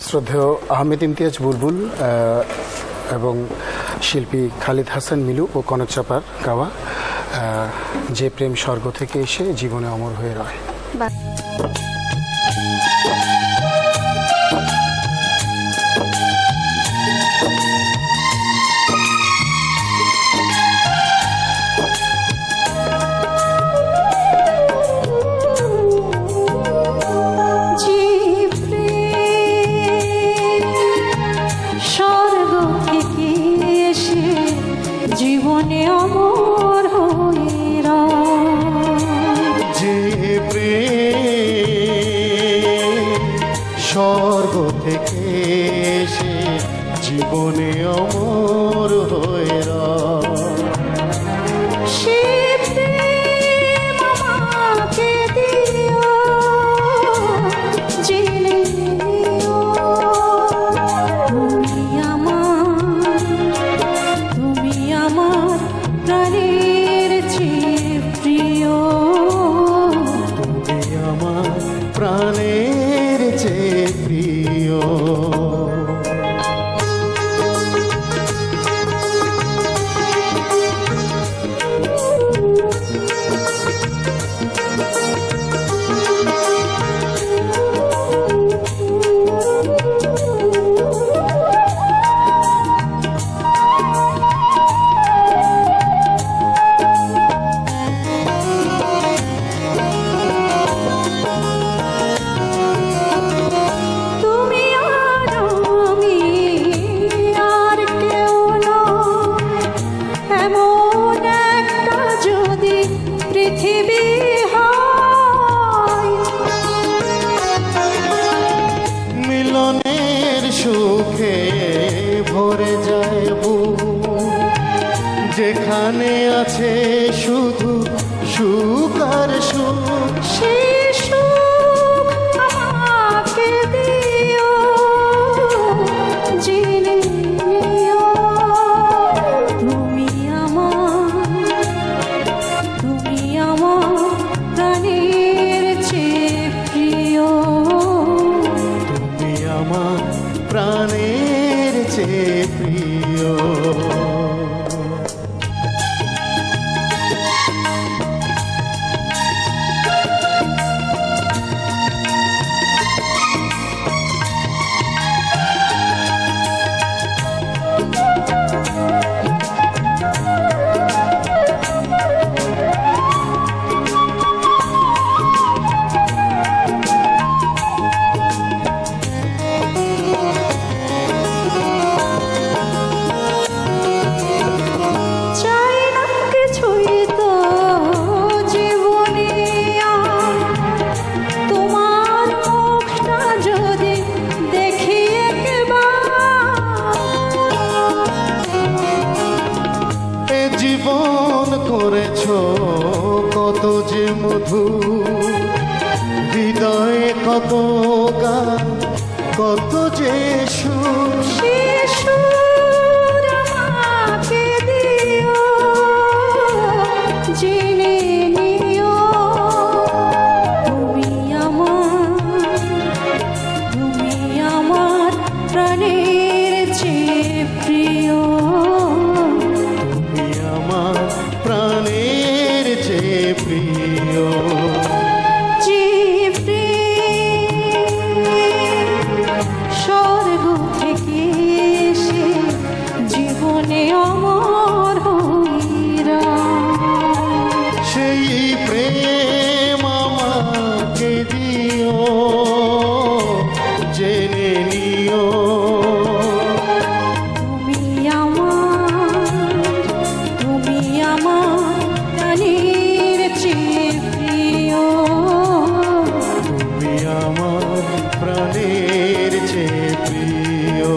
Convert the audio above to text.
শ্রদ্ধেয় আহমেদ ইমতিয়াজ বুলবুল এবং শিল্পী খালিদ হাসান মিলু ও কনক চাপার গাওয়া যে প্রেম স্বর্গ থেকে এসে জীবনে অমর হয়ে রয়। জীবনে অমর হয়ে যে প্রেম স্বর্গ থেকে এসে জীবনে অমর হয়ে সে প্রেম আমাকে দিও, জেনে নিও তুমি আমার প্রাণের চেয়ে প্রিয়, তুমি আমার প্রাণের চেয়ে প্রিয়। মিলনের সুখে ভরে যায় বুক, যেখানে আছে শুধু সুখ আর সুখ। সে সুখ আমাকে দিও, জেনে নিও তুমি আমার প্রাণের চেয়ে প্রিয়, তুমি আমার প্রাণের চেয়ে প্রিয়। জীবন করেছ কত যে মধু, হৃদয়ে কত গান কত যে সুর। সে সুর আমাকে দিও, জেনে নিও তুমি আমার প্রাণের চেয়ে প্রিয়, প্রাণের চেয়ে প্রিয়। যে প্রেম স্বর্গ থেকে এসে জীবনে অমর হইরা, সেই প্রেম আমাকে দিও, জেনে নিও আমার প্রাণের চেয়ে প্রিয়, তুমি আমার প্রাণের চেয়ে প্রিয়।